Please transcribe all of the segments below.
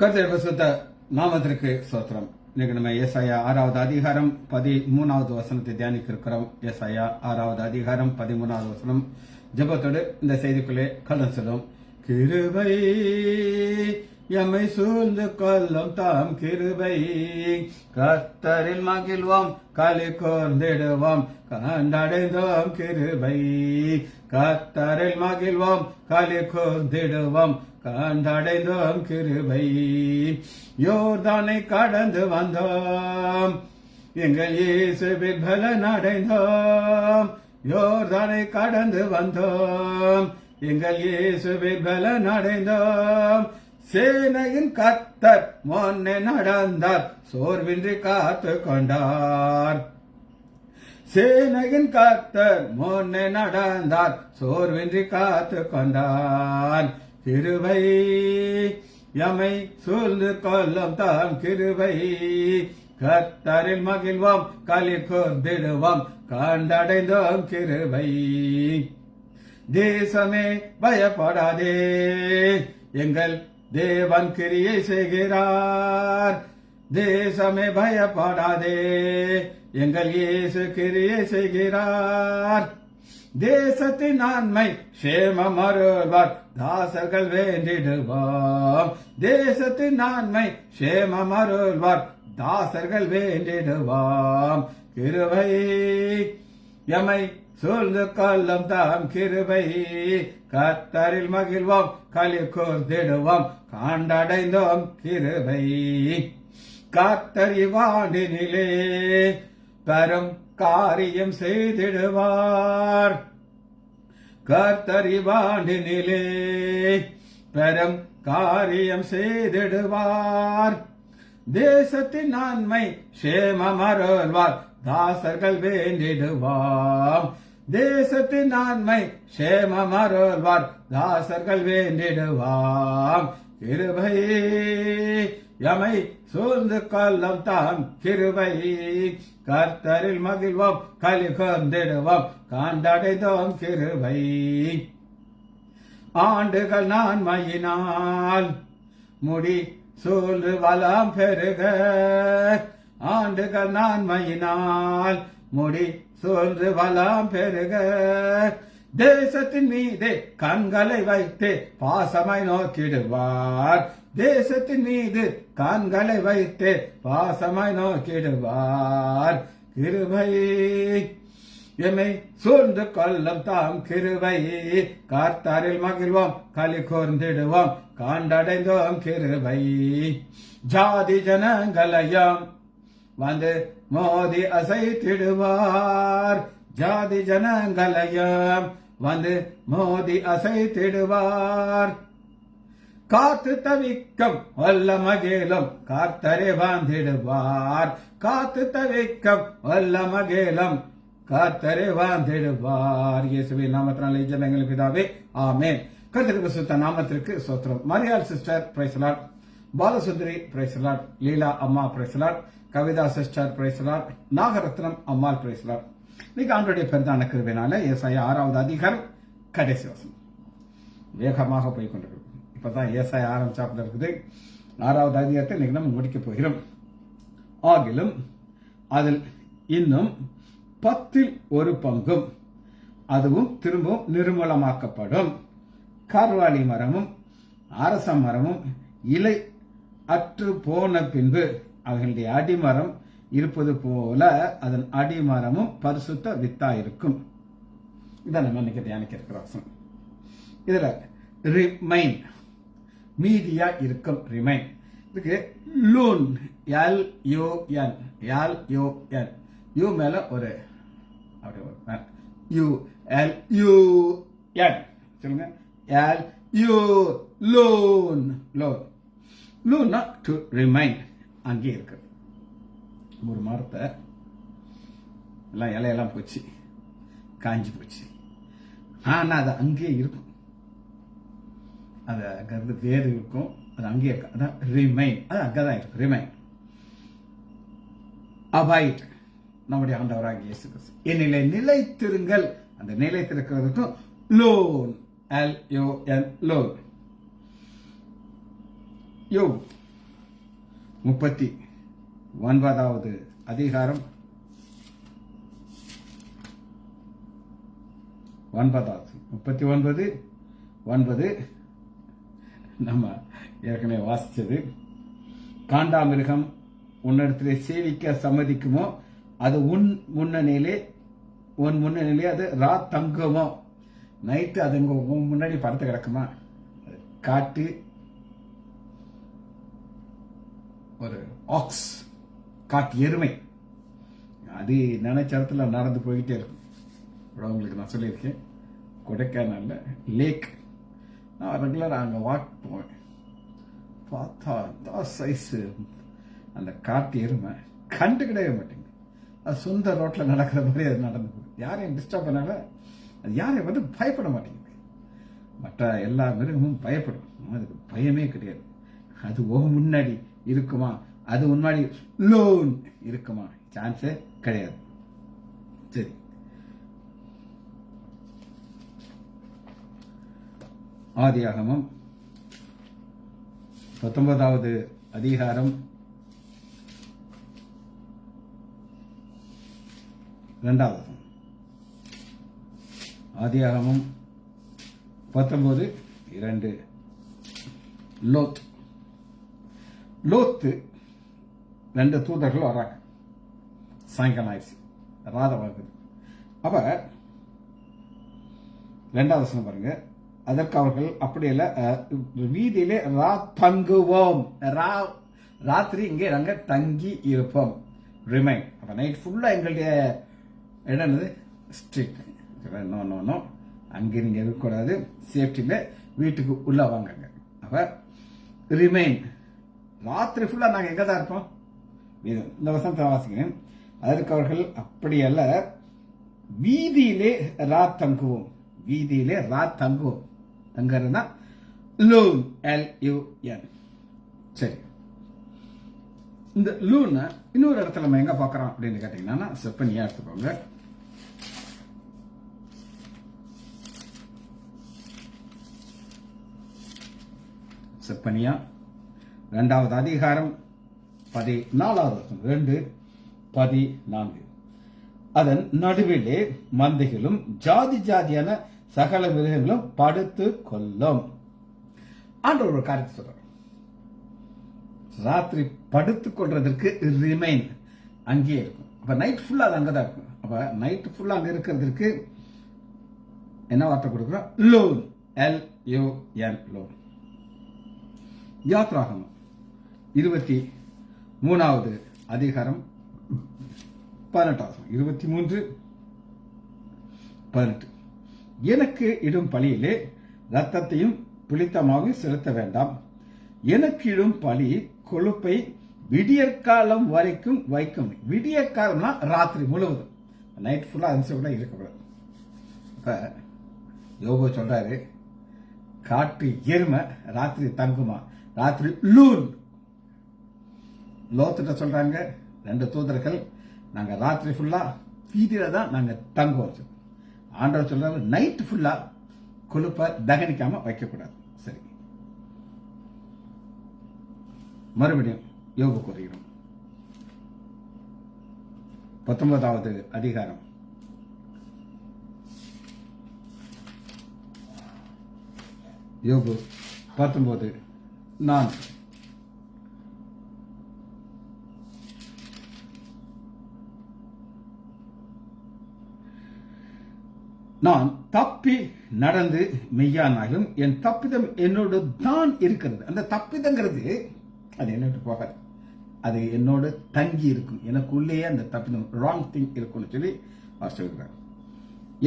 கர்த்தர் பரிசுத்த நாமத்திற்கு ஸ்தோத்திரம். இன்னைக்கு நம்ம ஏசாயா 6வது அதிகாரம் 13வது வசனத்தை தியானிக்க இருக்கிறோம். ஏசாயா 6வது அதிகாரம் 13வது வசனம். ஜெபத்தோடு இந்த செய்திக்குள்ளே கலந்து செல்லும். கிருபை எம்மை சூழ்ந்து கொள்ளும் தாம் கிருபை, கர்த்தரில் மகிழ்வோம் களி கோர்ந்திடுவோம் கண்டடைந்தோம் கிருபை, கர்த்தரில் மகிழ்வோம் களி கோர்ந்திடுவோம் கண்டடைந்தோம் கிருபை. யோர்தானை கடந்து வந்தோம் எங்கள் இயேசுவில் பலன் அடைந்தோம். யோர்தானை கடந்து வந்தோம் எங்கள் இயேசுவில் பலன் அடைந்தோம். சேனையின் கர்த்தர் முன்னே நடந்தார், சோர்வின்றி காத்து கொண்டார். சேனையின் கர்த்தர் முன்னே நடந்தார், சோர்வின்றி காத்து கொண்டார். கிருபை எம்மை சூழ்ந்து கொள்ளும் தாம் கிருபை, கர்த்தரில் மகிழ்வோம் களி கோர்ந்திடுவோம் கண்டடைந்தோம் கிருபை. தேசமே பயப்படாதே, எங்கள் தேவன் கிரியை செய்கிறார். தேசமே பயப்படாதே, எங்கள் இயேசு கிரியை செய்கிறார். தேசத்தின் நன்மை சேமம் அருள்வார், தாசர்கள் வேண்டிடுவோம். தேசத்தின் நன்மை சேமம் அருள்வார், தாசர்கள் வேண்டிடுவோம். கிருபை எம்மை சூழ்ந்து கொள்ளும் தாம் கிருபை, கர்த்தரில் மகிழ்வோம் களி கோர்ந்திடுவோம் கண்டடைந்தோம் கிருபை. கர்த்தர் இவ்வாண்டினிலே பெரும் காரியம் செய்திடுவார். கர்த்தர் இவ்வாண்டினிலே பெரும் காரியம் செய்திடுவார். தேசத்தின் நன்மை சேமம் அருள்வார், தாசர்கள் வேண்டிடுவோம். தேசத்தின் நன்மை சேமம் அருள்வார், தாசர்கள் வேண்டிடுவோம். கிருபை எம்மை சூழ்ந்து கொள்ளும் தாம் கிருபை, கர்த்தரில் மகிழ்வோம் களி கோர்ந்திடுவோம் கண்டடைந்தோம் கிருபை. ஆண்டுகள் நன்மையினால் முடி சூழ்ந்து வளம் பெருக, ஆண்டுகள் நன்மையினால் முடி சூழ்ந்து வளம் பெருக. தேசத்தின் மீது கண்களை வைத்து பாசமாய் நோக்கிடுவார். தேசத்தின் மீது கண்களை வைத்து பாசமாய் நோக்கிடுவார். கிருபை எம்மை சூழ்ந்து கொள்ளும் தாம் கிருபை, கர்த்தரில் மகிழ்வோம் களி கோர்ந்திடுவோம் கண்டடைந்தோம் கிருபை. ஜாதி ஜனங்களையும் வந்து மோதி அசைத்திடுவார். ஜாதி ஜனங்களையும் வந்து மோதி அசைத்திடுவார். காத்து தவிக்கும் வல்ல மகிழும் கர்த்தரை வாழ்ந்திடுவார். காத்து தவிக்கும் வல்ல மகிழும் கர்த்தரை வாழ்ந்திடுவார். இயேசுவின் நாமத்தினாலே ஜெபங்கள் பிதாவே, ஆமென். கர்த்தருக்கு பரிசுத்த நாமத்திற்கு ஸ்தோத்திரம். Mariyal sister praise the Lord, Balasundari praise the Lord, Leela அம்மா praise the Lord, Kavitha sister praise the Lord, Nagarathnam அம்மாள் பிரைஸ் தி லார்ட். இன்னைக்கு ஆண்டவருடைய பெருந்தான கிருபையினால ஏசாயா 6வது அதிகாரம் கடைசி வசனம் வேகமாக போய் கொண்டிருக்கிறது. இப்பதான் ஏசாயா ஆரம்பிச்சாப்புல இருக்குது. 6வது அதிகாரத்தை இன்னைக்கு நம்ம முடிக்க போகிறோம். ஆகிலும் அதில் இன்னும் 10% அதுவும் திரும்பவும் நிர்மூலமாக்கப்படும். கர்வாலி மரமும் அரச மரமும் இலை அற்று போன பின்பு அவைகளுடைய அடிமரம் இருப்பது போல அதன் அடிமரமும் பரிசுத்த வித்தா இருக்கும். இதான் நம்ம இன்னைக்கு தியானிக்க இருக்கிறோம். இதுல ரிமைன் மீதியா இருக்கும். ரிமைன் இதுக்கு லூன், LUN, LUN, யூ மேல ஒரு LUN சொல்லுங்க. LU லூன், லோன் லூன்னா டு ரிமைன், அங்கே இருக்கு. ஒரு மரத்தை எல்லாம் இலையெல்லாம் போச்சு, காஞ்சி போச்சு, ஆனா அது அங்கேயே இருக்கும். அது அங்கிருந்து வேறு இருக்கும், அது அங்கேயே இருக்கும். அதான் ரிமைன், அது அங்கதான் இருக்கும். ரிமைன் அபாய்ட் நம்முடைய ஆண்டவராகிய இயேசு கிறிஸ்து. என்னிலே நிலைத்திருங்கள், அந்த நிலைத்திருக்கிறதுக்கும் லோன், LON, லோன். யோப் 39வது அதிகாரம் 39 நம்ம ஏற்கனவே வாசிச்சது. காண்டாமிருகம் உன்னிடத்திலே சேவிக்க சம்மதிக்குமோ அது உன் முன்னணியிலே அது தங்குமோ. நைட்டு அது முன்னாடி படுத்து கிடக்குமா? காட்டு ஒரு ஆக்ஸ், காட்டு எருமை, அது நினைச்ச இடத்துல நடந்து போயிட்டே இருக்கும். உங்களுக்கு நான் சொல்லியிருக்கேன், கொடைக்கானல்ல லேக் நான் ரெகுலராக அங்கே வாக் போவேன். பார்த்தா தான் சைஸு அந்த காட்டு எருமை கண்டுக்கிடவே மாட்டேங்க. அது சொந்த ரோட்டில் நடக்கிற மாதிரி அது நடந்து போகுது. யாரையும் டிஸ்டர்ப் பண்ணால அது யாரையும் வந்து பயப்பட மாட்டேங்குது. மற்ற எல்லா மிருகமும் பயப்படும், அதுக்கு பயமே கிடையாது. அது முன்னாடி இருக்குமா? அது முன்னாடி லோன் இருக்குமா? சான்ஸே கிடையாது. சரி, ஆதியாகமம் 19வது அதிகாரம் 2வது வசனம். ஆதியாகமம் 19:2. லோத்து 2 தூதர்கள் வராங்க. சாயங்காலம் ஆயிடுச்சு, ராதம் ஆகுது. அப்ப 2வது வசனம் பாருங்க. அதற்கு அவர்கள் அப்படியல்ல, வீதியிலே தங்குவோம், ராத்திரி இங்கே நாங்க தங்கி இருப்போம். ரிமைன். அப்ப நைட் ஃபுல்லா எங்களுடைய என்னது ஸ்ட்ரிக்ட். நோ, அங்கே நீங்க இருக்கக்கூடாது, சேஃப்டியில வீட்டுக்கு உள்ள வாங்க. அப்ப ரிமைன், ராத்திரி ஃபுல்லா நாங்க எங்க தான் இருப்போம். இந்த வசனத்தை வாசிக்கிறேன். அதற்கு அவர்கள் அப்படியல்ல, வீதியிலே தங்குவோம். வீதியிலே தங்குவோம். தங்குறதுனா லூன், LUN. சரி, இந்த லூன் இன்னொரு இடத்துல நம்ம எங்க பாக்குறோம் அப்படின்னு கேட்டீங்கன்னா, செப்பனியா எடுத்துக்கோங்க. செப்பனியா 2வது அதிகாரம் 14வது வசனம். 2:14. அதன் நடுவிலே மந்தைகளும் ஜாதி ஜாதியான சகல மிருகங்களும் படுத்து கொள்ளும். ஆண்டவர் ஒரு காரியத்தை சொல்றார். ராத்திரி படுத்துக் கொள்றதற்கு ரிமைன் அங்கேயே இருக்கும். அப்ப நைட் ஃபுல்லா அது அங்கதான் இருக்கும். அப்ப நைட் ஃபுல்லா அங்க இருக்கிறதுக்கு என்ன வார்த்தை கொடுக்கிறோம்? Loan, LUN, loan. யாத்ராகமம் 23வது அதிகாரம் 18. 23:18. எனக்கு இடும் பலியிலே ரத்தத்தையும் புளித்தமாகவும் செலுத்த வேண்டாம். எனக்கு இடும் பலி கொழுப்பை விடியற்காலம் வரைக்கும் வைக்கும். விடியற்காலம்னா ராத்திரி முழுவதும், நைட் ஃபுல்லா கூட இருக்கக்கூடாது. இப்ப யோபு சொல்றாரு, காட்டு எருமை ராத்திரி தங்குமா? ராத்திரி லூன். லோத்திட்ட சொல்றாங்க 2 தூதர்கள், நாங்க ராத்திரி ஃபுல்லா வீதியில தான் நாங்க தங்குவோம். ஆண்டவர் சொல்றாரு, நைட் ஃபுல்லா கொழுப்பை தகனிக்காம வைக்கக்கூடாது. சரி, மறுபடியும் யோபு கூறுகிறோம். 19வது அதிகாரம் யோபு 19:4. நான் தப்பி நடந்து மெய்யானாலும் என் தப்பிதம் என்னோடு தான் இருக்கிறது. அந்த தப்பிதங்கிறது அது என்னோட போகாது, அது என்னோடு தங்கி இருக்கும். எனக்குள்ளேயே அந்த தப்பிதம், ராங் திங் இருக்கும்னு சொல்லி அவர் சொல்கிறார்.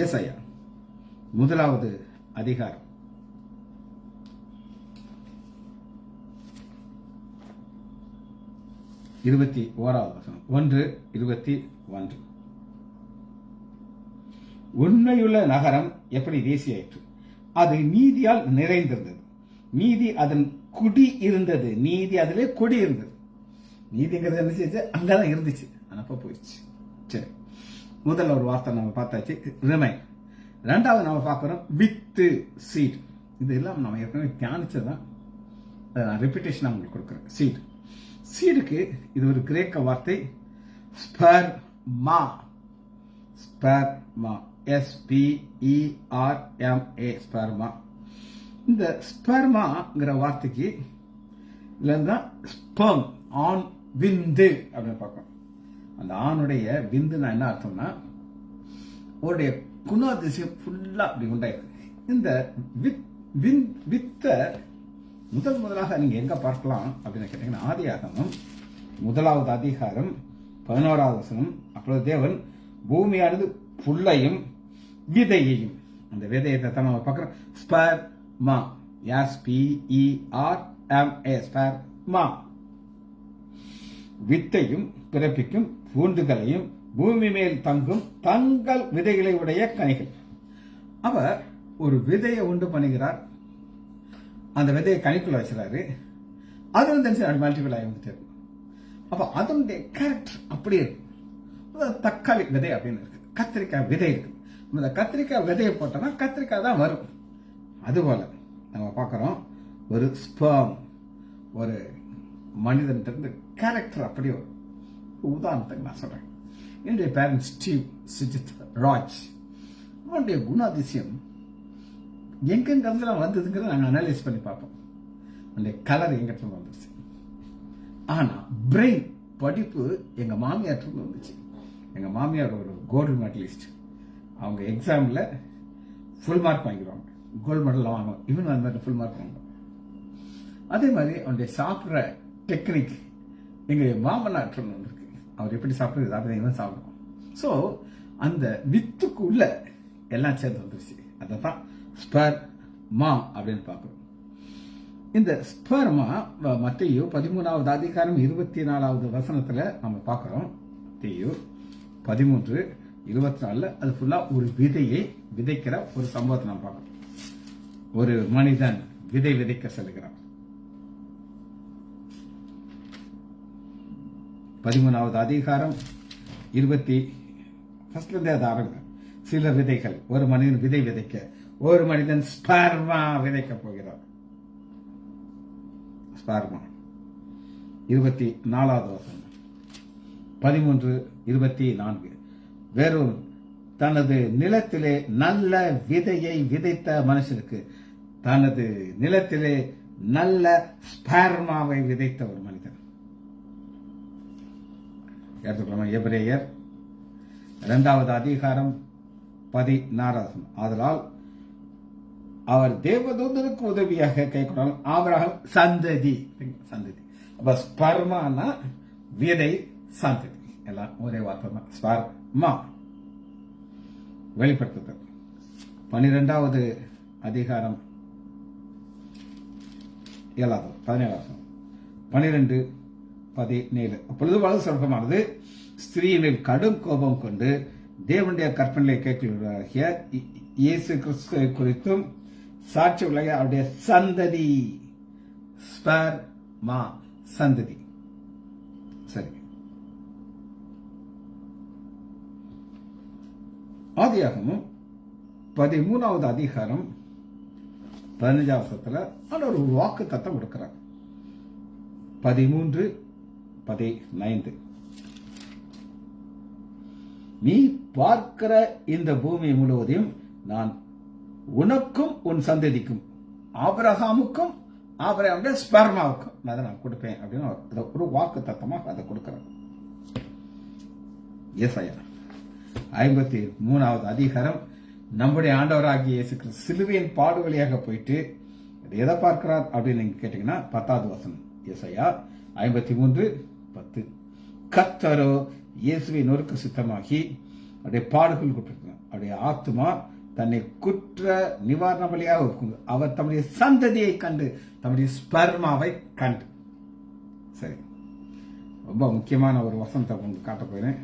ஏசாயா 1வது அதிகாரம் 21வது வசனம். 1:21. உண்மையுள்ள நகரம் எப்படி தேசியாயிற்று? அது நீதியால் நிறைந்திருந்தது. நீதி அதன் குடி இருந்தது. நீதி அதிலே கொடி இருந்தது. நீதிங்கிறது என்ன செய்யுது? அங்கதான் இருந்துச்சு, அனப்ப போயிடுச்சு. சரி, முதல்ல ஒரு வார்த்தை நம்ம பார்த்தாச்சு, ரிமைன். 2வது நம்ம பார்க்கிறோம் வித்து, சீட். இதெல்லாம் நம்ம ஏற்கனவே தியானிச்சதுதான், அதை நான் ரிப்பீட்டேஷன் உங்களுக்கு கொடுக்குறேன். சீட் சீடுக்கு இது ஒரு கிரேக்க வார்த்தை ஸ்பெர்மா. Sperma, SPERMA, sperma. இந்த ஸ்பெர்மாங்கிற வார்த்தைக்கு இல்லைதான் ஸ்பெர்ம், ஆண் விந்து அப்படின்னு பார்க்கணும். அந்த ஆணுடைய விந்துனா என்ன அர்த்தம்னா அவருடைய குணாதிசயம் ஃபுல்லா அப்படி உண்டாயிருக்கு. இந்த வித்த முதலாக நீங்க எங்க பார்க்கலாம் அப்படின்னு கேட்டீங்கன்னா, ஆதியாகமம் 1வது அதிகாரம் 11வது வசனம். அப்பொழுது தேவன் பூமியானது புல்லையும் விதையையும், அந்த விதையத்தை தான் நம்ம பார்க்கிறோம், ஸ்பெர்மா, SPERMA, ஸ்பெர்மா, வித்தையும் பிறப்பிக்கும் பூண்டுகளையும் பூமி மேல் தங்கும் தங்கள் விதைகளை உடைய கனிகள். அவர் ஒரு விதையை உண்டு பண்ணுகிறார், அந்த விதையை கனிக்குள்ள வச்சுறாரு, அது வந்து மல்டிபிள் ஆகி வந்துட்டு இருக்கும். அப்ப அதனுடைய கேரக்டர் அப்படி இருக்கு. தக்காளி விதை அப்படின்னு இருக்கு, கத்திரிக்காய் விதை இருக்கு. இந்த கத்திரிக்காய் விதையை போட்டோம்னா கத்திரிக்காய் தான் வரும். அதுபோல நம்ம பார்க்கிறோம், ஒரு ஸ்பெர்ம் ஒரு மனிதன் இருந்து கேரக்டர் அப்படி வரும். உதாரணத்துக்கு நான் சொல்றேன், என்னுடைய பேரண்ட் ஸ்டீவ் சுஜித் ராஜ், அவனுடைய குணாதிசயம் எங்கெங்கெல்லாம் வந்ததுங்கிறத நாங்கள் அனலைஸ் பண்ணி பார்ப்போம். அந்த கலர் எங்கிட்ட வந்துருச்சு. ஆனா பிரெயின் படிப்பு எங்க மாமியார் வந்துச்சு. எங்க மாமியார் ஒரு கோல்டு மெடலிஸ்ட். அவங்க எக்ஸாம்ல ஃபுல் மார்க் வாங்கிடுவாங்க, கோல்டு மெடல் வாங்குவாங்க. இவன் அந்த மாதிரி ஃபுல் மார்க் வாங்குவாங்க. அதே மாதிரி அவனுடைய சாப்பிட்ற டெக்னிக் எங்களுடைய மாமனார் ஒன்று இருக்கு. அவர் எப்படி சாப்பிடுறது அப்படி இவன் சாப்பிடுவோம். ஸோ அந்த வித்துக்குள்ள எல்லாம் சேர்ந்து வந்துருச்சு. அதான் ஸ்பெர்மா அப்படின்னு பார்க்கிறோம். இந்த ஸ்பெர்மா மத்தேயு 13வது அதிகாரம் 24வது வசனத்துல நம்ம பார்க்கிறோம். மத்தேயு 13:24 அது ஃபுல்லா ஒரு விதையை விதைக்கிற ஒரு சம்பவத்தை நம்ம பார்க்கிறோம். ஒரு மனிதன் விதை விதைக்க செல்கிறான். 13வது அதிகாரம் 21 அது ஆரம்பம். சில விதைகள், ஒரு மனிதன் விதை விதைக்க, ஒரு மனிதன் ஸ்பெர்மா விதைக்க போகிறார். ஸ்பெர்மா 24வது வசனம், 13:24. வேறொரு தனது நிலத்திலே நல்ல விதையை விதைத்த மனுஷனுக்கு தனது நிலத்திலே நல்ல ஸ்பெர்மாவை விதைத்த ஒரு மனிதன். எடுத்துக்கலாமா? எபிரேயர் 2வது அதிகாரம் 16. ஆதலால் அவர் தேவதூதனுக்கு உதவியாக கை கொண்டாலும் ஆபிரகாம் சந்ததி. அப்ப ஸ்பெர்மானா விதை, சந்ததி எல்லாம் ஒரே வார்த்தை தான். ஸ்பெர்மா வெளிப்படுத்துதல் 12வது அதிகாரம் 7வது 17 12:17. அப்பொழுது வலது சொர்க்கமானது ஸ்திரீயின் மேல் கடும் கோபம் கொண்டு தேவனுடைய கற்பனை கேட்கிறாகிய இயேசு கிறிஸ்துவை குறித்தும் சாட்சி உலக அவருடைய சந்ததி, ஸ்பெர்மா சந்ததி. சரி, ஆதியாகமம் 13வது அதிகாரம் 15வது வசனத்துல ஒரு வாக்கு தத்தம் கொடுக்கிறார். 13:15. நீ பார்க்கிற இந்த பூமி முழுவதையும் நான் உனக்கும் உன் சந்ததிக்கும், ஆபிரகாமுக்கும் ஆபிரகாமுடைய ஸ்பெர்மாவுக்கும் நான் கொடுப்பேன் அப்படின்னு ஒரு வாக்கு தத்தமாக அதை கொடுக்கிறார். ஏசாயா 53வது அதிகாரம் நம்முடைய ஆண்டவராகிய இயேசு கிறிஸ்து சிலுவையின் பாடு வழியாக போயிட்டு எதை பார்க்கிறார் அப்படின்னு நீங்க கேட்டீங்கன்னா 10வது வசனம். ஏசாயா 53:10. கர்த்தரோ இயேசுவை நொறுக்க சித்தமாகி அவருடைய பாடுகள் கொடுத்திருக்கிறார். அவருடைய ஆத்மா தன்னை குற்ற நிவாரண வழியாக இருக்கும். அவர் தம்முடைய சந்ததியை கண்டு, தம்முடைய ஸ்பெர்மாவை கண்டு. சரி, ரொம்ப முக்கியமான ஒரு வசனத்தை உங்களுக்கு காட்ட போகிறேன்.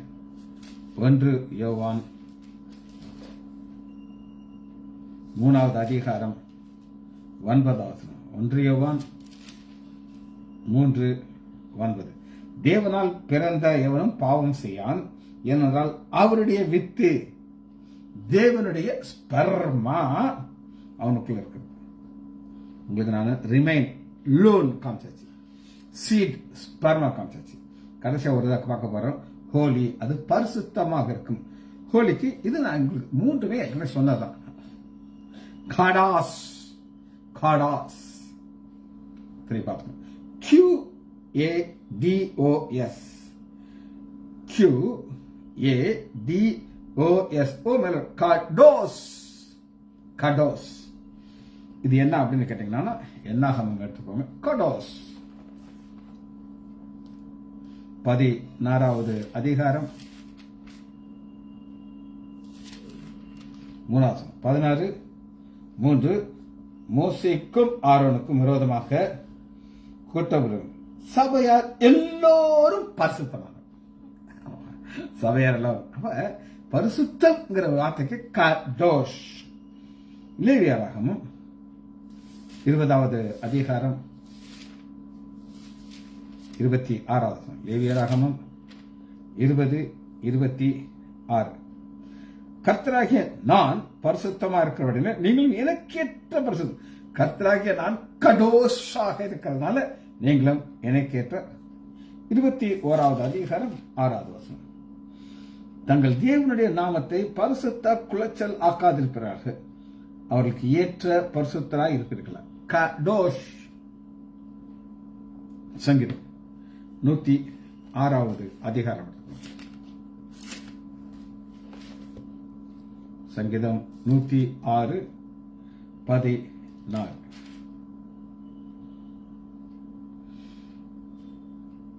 1 யோவான் 3வது அதிகாரம் 9வது வசனம். 1 யோவான் 3:9. தேவனால் பிறந்த எவனும் பாவம் செய்யான், ஏனென்றால் அவருடைய வித்து, தேவனுடைய ஸ்பெர்மா அவனுக்குள்ள இருக்கு. உங்களுக்கு நான் ரிமைன் லோன் காமிச்சாச்சு. சீட் ஸ்பெர்மா காமிச்சாச்சு. கடைசியா ஒரு இதாக பார்க்க போறோம், ஹோலி. அது பரிசுத்தமாக இருக்கும். ஹோலிக்கு இது நான் உங்களுக்கு மூன்றுமே ஏற்கனவே சொன்னதான். காடாஸ், காடாஸ் சரி பார்ப்போம். QADOS, QADOS, ஓ மேல காடோஸ், காடோஸ். இது என்ன அப்படின்னு கேட்டீங்கன்னா என்னாகமம் எடுத்துக்கோங்க. காடோஸ் 16வது அதிகாரம் 16:3 மோசேக்கும் ஆரோனுக்கும் விரோதமாக கூட்டம், சபையார் எல்லோரும் பரிசுத்தமாக, சபையார் எல்லோரும். அப்ப பரிசுத்தம்ங்கிற வார்த்தைக்கு காடோஷ். லேவியராகமம் 20வது அதிகாரம் 26வது. லேவியராகமம் 20:26. கர்த்தராகிய நான் பரிசுத்தமா இருக்கிறவர்களே நீங்களும் எனக்கேற்ற பரிசுத்தம். கர்த்தராகிய நான் கடோஷாக இருக்கிறதுனால நீங்களும் எனக்கேற்ற. 21வது அதிகாரம் 6வது வசனம். தங்கள் தேவனுடைய நாமத்தை பரிசுத்த குலைச்சல் ஆக்காதிருக்கிறார்கள், அவர்களுக்கு ஏற்ற பரிசுத்தராய் இருக்கிறீர்களா. கடோஷ். சங்கீதம் 106வது அதிகாரம். சங்கீதம் 106:14.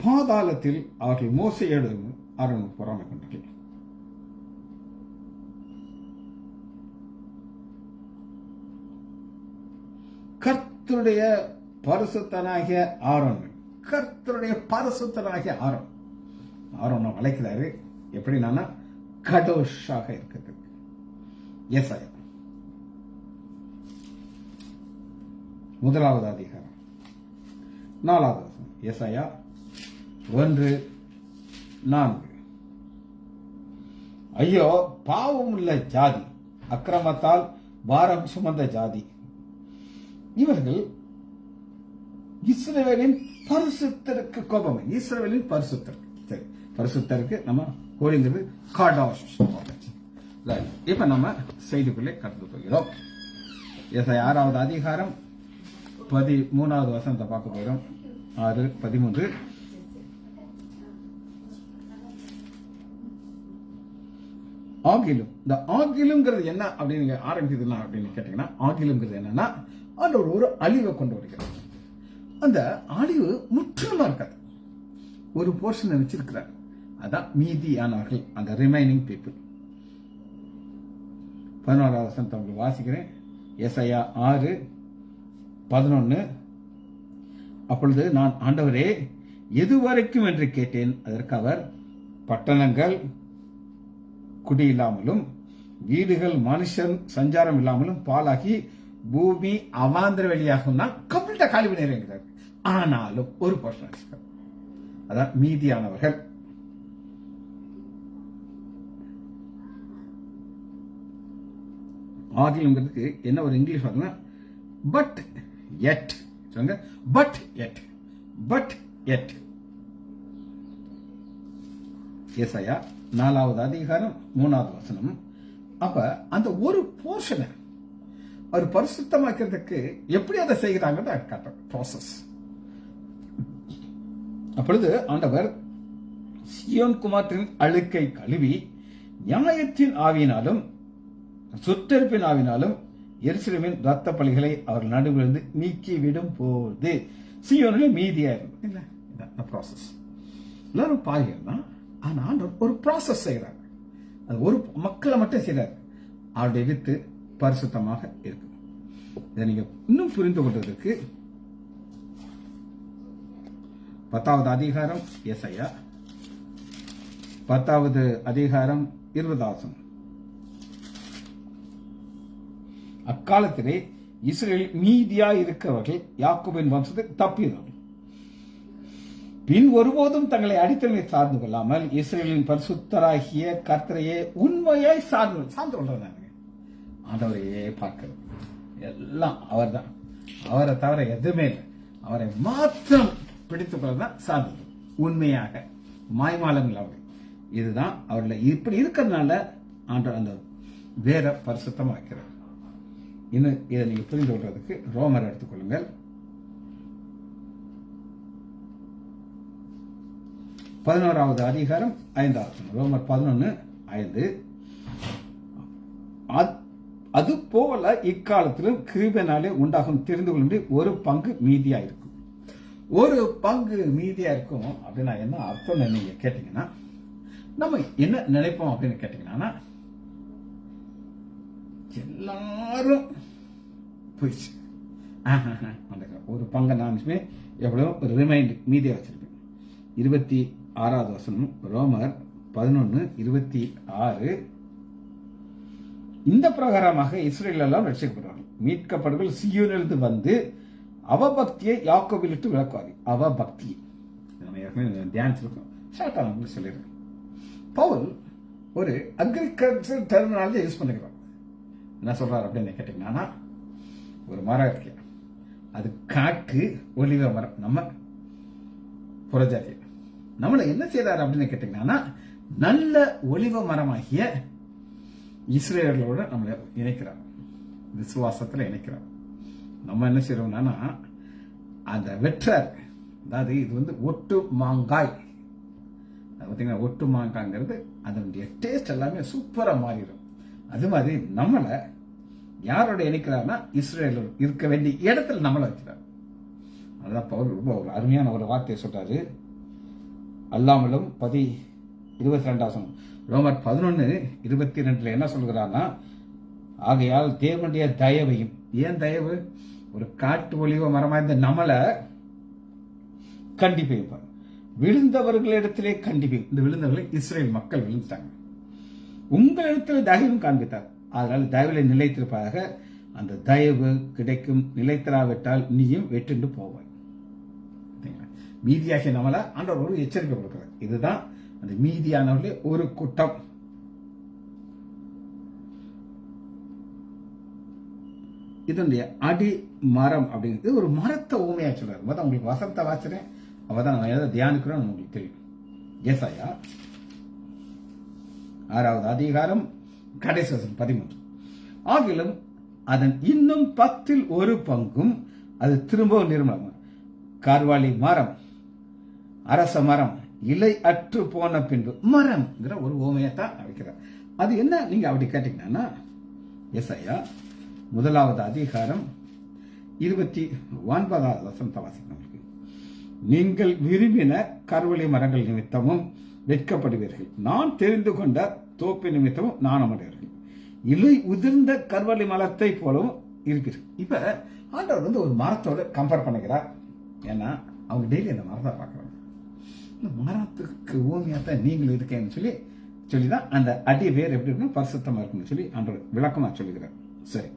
பாதாளத்தில் அவர்கள் மோசையோடு ஆரோனுக்கு பொறாமை கொண்டார்கள். கர்த்தருடைய பரிசுத்தனாகிய ஆரோன், கர்த்தருடைய பரிசுத்தனாகிய ஆரோன். ஆரோனை வளைக்கிறாரு எப்படின்னா கடோஷாக இருக்கிறது. ஏசாயா 1வது அதிகாரம் 4வது வசனம். ஏசாயா 1:4. ஐயோ பாவம் உள்ள ஜாதி, அக்கிரமத்தால் பாரம் சுமந்த ஜாதி, இவர்கள் இஸ்ரவேலின் பரிசுத்தருக்கு கோபம். இஸ்ரவேலின் பரிசுத்தருக்கு, சரி, பரிசுத்தருக்கு நம்ம கோரிங்கிறது காடாஷ். இப்ப நம்ம செய்திக்குள்ளே கடந்து போகிறோம். ஏசாயா 6வது அதிகாரம் 13வது வசனத்தை பார்க்க போகிறோம். 6:13. ஆகிலும், இந்த ஆகிலும்ங்கிறது என்ன அப்படின்னு ஆரம்பிக்குதுன்னா அப்படின்னு கேட்டீங்கன்னா, ஆகிலும்ங்கிறது என்னன்னா ஆண்டவர் ஒரு அழிவை கொண்டு வருகிறார். அந்த அழிவு முற்றிலுமா இருக்காது, ஒரு போர்ஷனை வச்சிருக்கிறார். அதான் மீதியானவர்கள், அந்த ரிமைனிங் பீப்புள். 11வது வசனத்தை உங்களுக்கு வாசிக்கிறேன். ஏசாயா 6:11. அப்பொழுது நான், ஆண்டவரே எதுவரைக்கும் என்று கேட்டேன். அதற்கு அவர், பட்டணங்கள் குடியில்லாமலும் வீடுகள் மனுஷன் சஞ்சாரம் இல்லாமலும் பாலாகி பூமி அவாந்திர வெளியாகும். கம்ப்ளீட்டா காலி பண்ணிடுறார். ஆனாலும் ஒரு போர்ஷன், அதான் மீதியானவர்கள். ஆகிலுங்கிறதுக்கு என்ன ஒரு இங்கிலீஷ் பார்த்தீங்கன்னா பட் எட். சொல்லுங்க, பட் எட், பட் எட். ஏசாயா 4வது அதிகாரம் 3வது வசனம். அப்ப அந்த ஒரு போர்ஷனை அவர் பரிசுத்தமாக்கிறதுக்கு எப்படி அதை செய்கிறாங்க ப்ராசஸ். அப்பொழுது ஆண்டவர் சியோன் குமாரத்தின் அழுக்கை கழுவி நியாயத்தின் ஆவியினாலும் சுற்றறிப்பின் ஆவினாலும் எருசலேமின் ரத்த பலிகளை அவர் நடுவிலிருந்து நீக்கி விடும் போது சியோனிலே மீதியா இருக்கும். இல்ல, ப்ராசஸ் எல்லாரும் பாய்கள் தான். ஆனா ஆண்டவர் ஒரு ப்ராசஸ் செய்யறாங்க. அது ஒரு மக்களை மட்டும் செய்யறாரு. அவருடைய வித்து பரிசுத்தமாக இருக்கு. இதை நீங்க இன்னும் புரிந்து கொள்வதற்கு 10வது அதிகாரம் ஏசாயா 10வது அதிகாரம் 20வது வசனம். அக்காலத்திலே இஸ்ரேல் மீதியா இருக்கிறவர்கள் யாக்கோபின் வம்சத்தை தப்பியவர்கள் பின் ஒருபோதும் தங்களை அடித்தளை சார்ந்து கொள்ளாமல் இஸ்ரேலின் பரிசுத்தராகிய கர்த்தரையே உண்மையாய் சார்ந்து கொள்றாங்க. ஆண்டவரையே பார்க்கிறது எல்லாம் அவர் தான். அவரை தவிர எதுவுமே இல்லை. அவரை மாத்திரம் பிடித்துக் கொள்ளதான் சாதனை உண்மையாக மாய்மாலம் இல்லாமல். இதுதான் அவர்கள் இப்படி இருக்கிறதுனால ஆண்டவர் அந்த வேற பரிசுத்தமா வைக்கிறார். இன்னும் இதை நீங்க புரிந்து கொள்றதுக்கு ரோமர் எடுத்துக்கொள்ளுங்கள். 11வது அதிகாரம் 5வது ரோமர் 11:5. அது போல இக்காலத்திலும் கிருபையினாலே உண்டாகும் தெரிந்து கொள்ள ஒரு பங்கு மீதியா இருக்கும். ஒரு பங்கு மீதியா இருக்கும் அப்படின்னா என்ன அர்த்தம் நீங்க கேட்டீங்கன்னா, நம்ம என்ன நினைப்போம் அப்படின்னு கேட்டீங்கன்னா, எல்லாரும் போயிடுச்சு, ஒரு பங்கை நான் எவ்வளவு ஒரு ரிமைண்ட் மீதியா வச்சிருப்பேன். 26வது வசனம் ரோமர் 11:26. இந்த பிரகாரமாக இஸ்ரேல் எல்லாம் ரட்சிக்கப்படுவார்கள், மீட்கப்படுகள் சீயோனிலிருந்து வந்து அவபக்தியை யாக்கோபிலிட்டு விளக்குவார்கள். அவபக்தி நம்ம ஏற்கனவே தியானிச்சிருக்கோம், ஷார்ட்டா நான் சொல்லிடுறேன். பவுல் ஒரு அக்ரிகல்ச்சர் டெர்மினாலஜி யூஸ் பண்ணிக்கிறார். என்ன சொல்றாரு அப்படின்னு கேட்டீங்கன்னா, ஒரு மரம் இருக்கு, அது காட்டு ஒலிவ மரம், நம்ம புறஜாதி. நம்மள என்ன செய்யறாரு அப்படின்னு கேட்டீங்கன்னா, நல்ல ஒலிவ மரமாகிய இஸ்ரேலோட நம்மளை இணைக்கிறார், விசுவாசத்துல இணைக்கிறார். நம்ம என்ன செய்யறோம்னா, அந்த வெற்றார், அதாவது இது வந்து ஒட்டு மாங்காய், பார்த்தீங்கன்னா ஒட்டு மாங்காய்ங்கிறது அதனுடைய டேஸ்ட் எல்லாமே சூப்பரா மாறிடும். அது மாதிரி நம்மளை யாரோட இணைக்கிறார்னா, இஸ்ரேல் இருக்க வேண்டிய இடத்துல நம்மளை வைக்கிறார். அதுதான் பவுல் ரொம்ப ஒரு அருமையான ஒரு வார்த்தையை சொல்றாரு. அல்லாமலும் 22 ரோமர் 11:22 என்ன சொல்கிறார்னா, ஆகையால் தேவனுடைய தயவையும், ஏன் தயவு, ஒரு காட்டு ஒலிவ மரமா இருந்த நம்மளை கண்டிப்பு வைப்பார், விழுந்தவர்களிடத்திலே கண்டிப்பு. இந்த விழுந்தவர்களை இஸ்ரேல் மக்கள் விழுந்துட்டாங்க, உங்களிடத்தில் தயவும் காண்பித்தார், அதனால் தயவில் நிலைத்திருப்பதாக. அந்த தயவு கிடைக்கும், நிலைத்திராவிட்டால் நீயும் வெட்டுண்டு போவாய். மீதியாகிய நம்மள ஆண்டவர் ஒரு எச்சரிக்கை கொடுக்கிறார். இதுதான் அந்த மீதியானவர்களே ஒரு கூட்டம். இதனுடைய அடி மரம் அப்படிங்கிறது ஒரு மரத்தை ஊமையா சொல்றாரு. உங்களுக்கு வசனத்தை வாசிறேன், அவதான் நம்ம எதை தியானிக்கிறோம் உங்களுக்கு தெரியும். ஏசாயா 6வது அதிகாரம் கடைசி வசனம் 13. ஆகிலும் அதன் இன்னும் 10ல் ஒரு பங்கும் அது திரும்பவும் நிர்மலம், கார்வாலி மரம், அரச மரம், இலை அற்று போன பின்பு மரம் ஒரு ஓமையத்தான் வைக்கிறார். அது என்ன நீங்க அப்படி கேட்டீங்கன்னா, ஏசாயா 1வது அதிகாரம் 29வது வசனத்தை வாசிக்கணும். நீங்கள் விரும்பின கருவளி மரங்கள் நிமித்தமும் வெட்கப்படுவீர்கள், நான் தெரிந்து கொண்ட தோப்பு நிமித்தமும் நாணமடைவீர்கள், இலை உதிர்ந்த கருவளி மரத்தை போலவும் இருப்பீர்கள். இப்ப ஆண்டவர் வந்து ஒரு மரத்தோட கம்பேர் பண்ணுகிறார். ஏன்னா அவங்க டெய்லி அந்த மரத்தை பார்க்கறாங்க. இந்த மரத்துக்கு ஊமியாத்தான் நீங்களும் இருக்கேன்னு சொல்லிதான் அந்த அடி வேர் எப்படி இருக்கணும், பரிசுத்தமா இருக்குன்னு சொல்லி ஆண்டவர் விளக்கமா சொல்லுகிறார். சரி,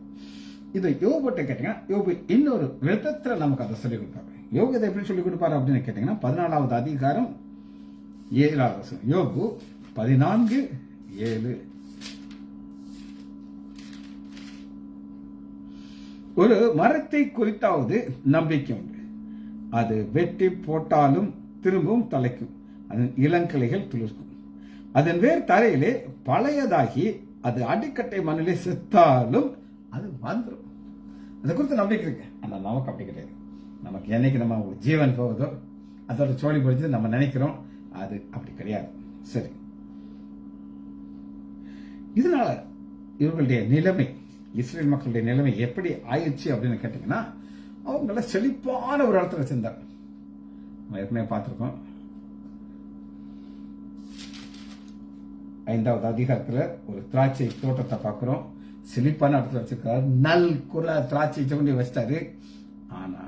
இது யோபுட்ட கேட்டீங்கன்னா, யோபு இன்னொரு விதத்துல நமக்கு அதை சொல்லிக் கொடுப்பாரு. யோபு இதை எப்படி சொல்லிக் கொடுப்பாரு அப்படின்னு கேட்டீங்கன்னா, 14வது அதிகாரம் 7வது வசனம் யோபு 14:7. ஒரு மரத்தை குறித்தாவது நம்பிக்கை உண்டு, அது வெட்டி போட்டாலும் திரும்பவும் தலைக்கும், அதன் இளங்கிளைகள் துளிர்க்கும், அதன் வேர் தரையிலே பழையதாகி அது அடிக்கட்டை மண்ணிலே செத்தாலும் அது வந்துடும். அதை குறித்து நம்பிக்கை இருக்கு. ஆனா நமக்கு அப்படி கிடையாது. நமக்கு என்னைக்கு நம்ம ஜீவன் போகுதோ அதோட சோழி போயிடுச்சு நம்ம நினைக்கிறோம், அது அப்படி கிடையாது. சரி, இதனால இவர்களுடைய நிலைமை, இஸ்ரேல் மக்களுடைய நிலைமை எப்படி ஆயிடுச்சு அப்படின்னு கேட்டீங்கன்னா, அவங்கள செழிப்பான ஒரு இடத்துல வச்சிருந்தாங்க. நம்ம ஏற்கனவே பார்த்திருக்கோம். 5வது அதிகாரத்துல ஒரு திராட்சை தோட்டத்தை பார்க்கிறோம். செழிப்பான இடத்துல வச்சிருக்காரு, நல் குல திராட்சை கொண்டு வச்சிட்டாரு. ஆனா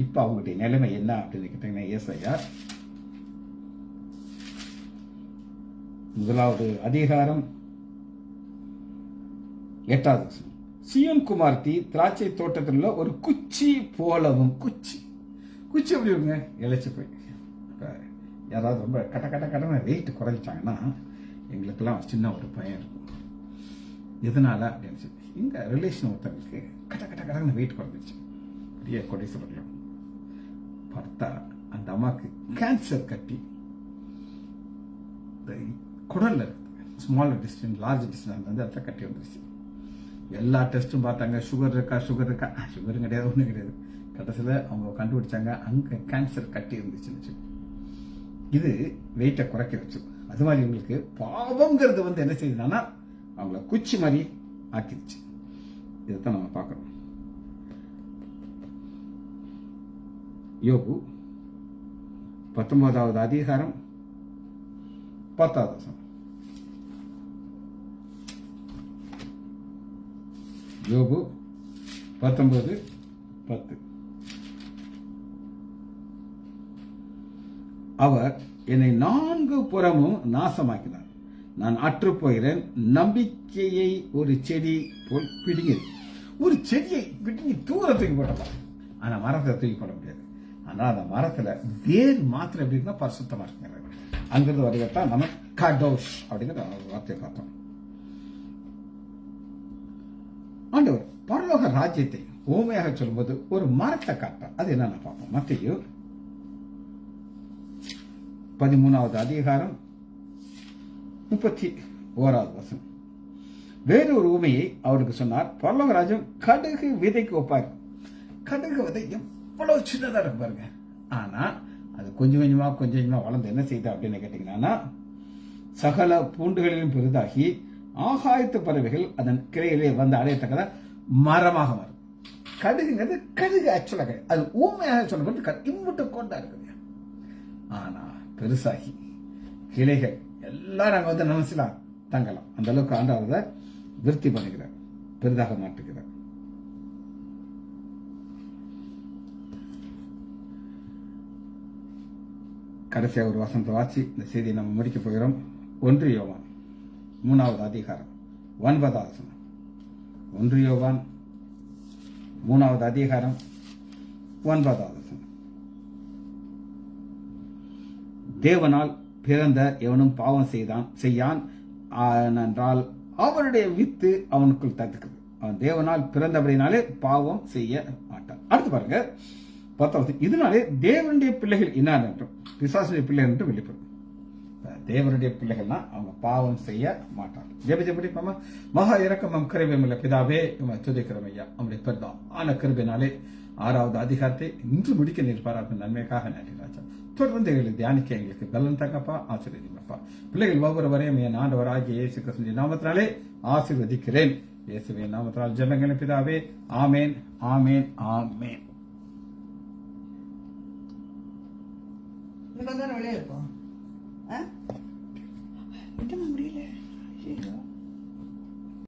இப்ப அவங்களுடைய நிலைமை என்ன அப்படின்னு கேட்டீங்கன்னா, ஏசாயா 1வது அதிகாரம் 8வது வசனம், சீயோன் குமார்த்தி திராட்சை தோட்டத்தில் உள்ள ஒரு குச்சி போலவும், குச்சி எப்படி இருக்குங்க, இழைச்சி போய். யாராவது ரொம்ப கட்ட கட்ட கடனை வெயிட் குறைஞ்சிட்டாங்கன்னா எங்களுக்கெல்லாம் சின்ன ஒரு பயம் இருக்கும். எதனால அப்படின்னு சொல்லி, இங்க ரிலேஷன் ஒருத்தருக்கு கட்ட கட்ட கடனை வெயிட் குறைஞ்சிச்சு, பெரிய கொடீஸ்வரர்கள் பார்த்தா அந்த அம்மாவுக்கு கேன்சர் கட்டி குடல்ல இருக்குது. ஸ்மால் டிஸ்டன் லார்ஜ் டிஸ்டன் அந்த இடத்துல கட்டி வந்துருச்சு. எல்லா டெஸ்ட்டும் பார்த்தாங்க, சுகர் இருக்கா, சுகரும் கிடையாது, ஒன்றும் கிடையாது. கடைசியில் அவங்க கண்டுபிடிச்சாங்க அங்கே கேன்சர் கட்டி இருந்துச்சுன்னு. இது வெயிட்டை குறைக்க வச்சு. அது மாதிரி இவங்களுக்கு பாவங்கிறது என்ன செய்யுதுன்னா அவங்கள குச்சி மாதிரி ஆக்கிடுச்சு. இதைத்தான் நம்ம பார்க்கணும். யோபு 19வது அதிகாரம் 10வது வசனம். யோபு 19:10. அவர் என்னை 4 புறமும் நாசமாக்கினார். நான் அற்று போகிறேன். நம்பிக்கையை ஒரு செடி போல் பிடுங்கியது. ஒரு செடியை பிடுங்கி தூர தூக்கி போட்டலாம், ஆனா மரத்தை தூக்கி போட முடியாது. ஆனா அந்த மரத்துல வேர் மாத்திரம் எப்படி இருக்குன்னா பரிசுத்தமா இருக்குங்க. அங்கிருந்து வருகிறதான் நம்ம கடோஷ் அப்படிங்கிற வார்த்தையை பார்த்தோம். ஆண்டவர் பரலோக ராஜ்யத்தை ஓமையாக சொல்லும்போது ஒரு மரத்தை காட்டார். அது என்னன்னு பார்ப்போம். மத்தேயு 13வது அதிகாரம் 31வது வசனம். வேறொரு ஊமையை அவருக்கு சொன்னார். பரலோக ராஜ்யம் கடுகு விதைக்கு ஒப்பாரு. கடுகு விதை எவ்வளவு சின்னதா இருக்கு பாருங்க. ஆனா அது கொஞ்சம் கொஞ்சமா வளர்ந்து என்ன செய்யுது அப்படின்னு கேட்டீங்கன்னா சகல பூண்டுகளிலும் பெரிதாகி ஆகாயத்து பறவைகள் அதன் கிளையிலே வந்து அடையத்தக்கத மரமாக வரும். கடுகுங்கிறது கடுகு ஆக்சுவலாக அது ஊமையாக சொன்ன இம்முட்டு கொண்டா இருக்குது. ஆனா பெருசாகி கிளைகள் எல்லாம் நாங்க நினைச்சலாம் தங்கலாம். அந்த அளவுக்கு ஆண்டவரை விருத்தி பண்ணுகிறார், பெரிதாக மாற்றுகிறார். கடைசியாக ஒரு வசனத்தை வாசி இந்த செய்தியை நம்ம முடிக்க போகிறோம். 1 யோவான் 3வது அதிகாரம் 9வது வசனம். 1 யோவான் 3வது அதிகாரம் 9வது வசனம். தேவனால் பிறந்த எவனும் பாவம் செய்யான் என்றால் அவருடைய வித்து அவனுக்குள் தத்துக்குது. அவன் தேவனால் பிறந்தபடினாலே பாவம் செய்ய மாட்டான். அடுத்து பாருங்க 10வது. இதனாலே தேவனுடைய பிள்ளைகள் இன்னார் என்றும் பிசாசுடைய பிள்ளைகள் என்று வெளிப்படும். தேவனுடைய பிள்ளைகள்னா அவங்க பாவம் செய்ய மாட்டாங்க. ஜெபி மகா இரக்கமும் கிருபையுமுள்ள பிதாவே துதிக்கிறோம் ஐயா. நம்முடைய பெரிதான கிருபையினாலே 6வது அதிகாரத்தை இன்று முடிக்க நீர் பாராட்டும் நன்மைக்காக நன்றி ராஜா. தொடர்ந்து எங்களை தியானிக்க எங்களுக்கு பலன் தங்கப்பா, ஆசீர்வதிப்பா. பிள்ளைகள் ஒவ்வொருவரையும் என் ஆண்டவராகிய இயேசு கிறிஸ்துவின் நாமத்தினாலே ஆசீர்வதிக்கிறேன். இயேசுவின் நாமத்தினால் ஜெபங்கள் பிதாவே. ஆமேன், ஆமேன், ஆமேன். வெளியே இருப்போம் முடியல.